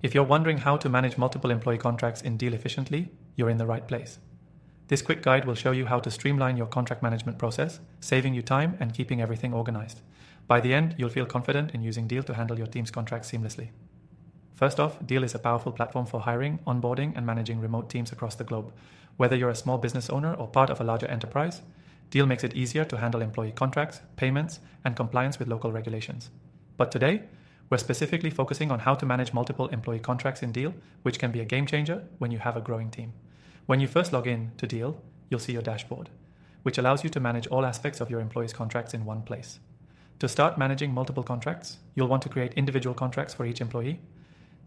If you're wondering how to manage multiple employee contracts in Deel efficiently, you're in the right place. This quick guide will show you how to streamline your contract management process, saving you time and keeping everything organized. By the end, you'll feel confident in using Deel to handle your team's contracts seamlessly. First off, Deel is a powerful platform for hiring, onboarding, and managing remote teams across the globe. Whether you're a small business owner or part of a larger enterprise, Deel makes it easier to handle employee contracts, payments, and compliance with local regulations. But today, we're specifically focusing on how to manage multiple employee contracts in Deel, which can be a game changer when you have a growing team. When you first log in to Deel, you'll see your dashboard, which allows you to manage all aspects of your employees' contracts in one place. To start managing multiple contracts, you'll want to create individual contracts for each employee.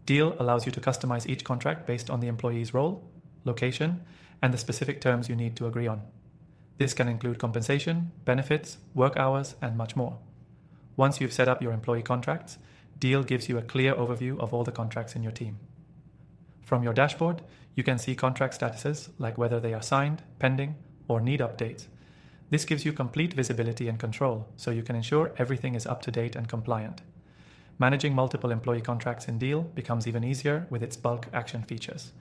Deel allows you to customize each contract based on the employee's role, location, and the specific terms you need to agree on. This can include compensation, benefits, work hours, and much more. Once you've set up your employee contracts, Deel gives you a clear overview of all the contracts in your team. From your dashboard, you can see contract statuses like whether they are signed, pending, or need updates. This gives you complete visibility and control, so you can ensure everything is up to date and compliant. Managing multiple employee contracts in Deel becomes even easier with its bulk action features.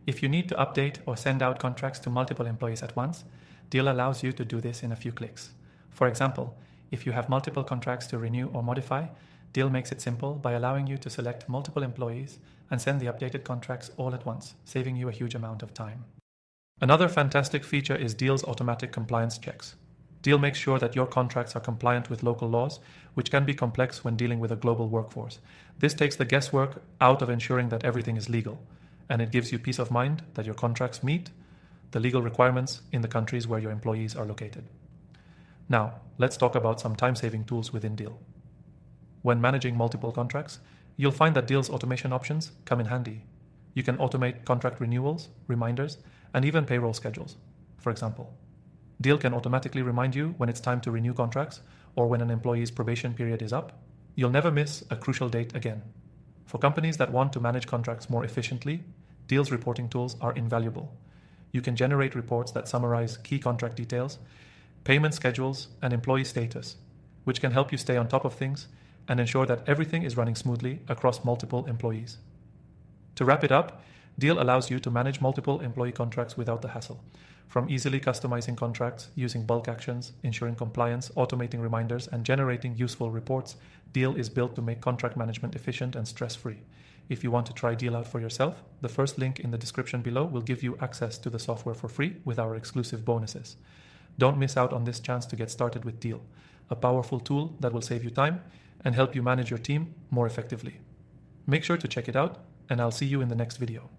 If you need to update or send out contracts to multiple employees at once, Deel allows you to do this in a few clicks. For example, if you have multiple contracts to renew or modify, Deel makes it simple by allowing you to select multiple employees and send the updated contracts all at once, saving you a huge amount of time. Another fantastic feature is Deel's automatic compliance checks. Deel makes sure that your contracts are compliant with local laws, which can be complex when dealing with a global workforce. This takes the guesswork out of ensuring that everything is legal, and it gives you peace of mind that your contracts meet the legal requirements in the countries where your employees are located. Now, let's talk about some time-saving tools within Deel. When managing multiple contracts, you'll find that Deel's automation options come in handy. You can automate contract renewals, reminders, and even payroll schedules. For example, Deel can automatically remind you when it's time to renew contracts or when an employee's probation period is up. You'll never miss a crucial date again. For companies that want to manage contracts more efficiently, Deel's reporting tools are invaluable. You can generate reports that summarize key contract details, payment schedules, and employee status, which can help you stay on top of things and ensure that everything is running smoothly across multiple employees. To wrap it up, Deel allows you to manage multiple employee contracts without the hassle. From easily customizing contracts, using bulk actions, ensuring compliance, automating reminders, and generating useful reports, Deel is built to make contract management efficient and stress-free. If you want to try Deel out for yourself, the first link in the description below will give you access to the software for free with our exclusive bonuses. Don't miss out on this chance to get started with Deel, a powerful tool that will save you time and help you manage your team more effectively. Make sure to check it out, and I'll see you in the next video.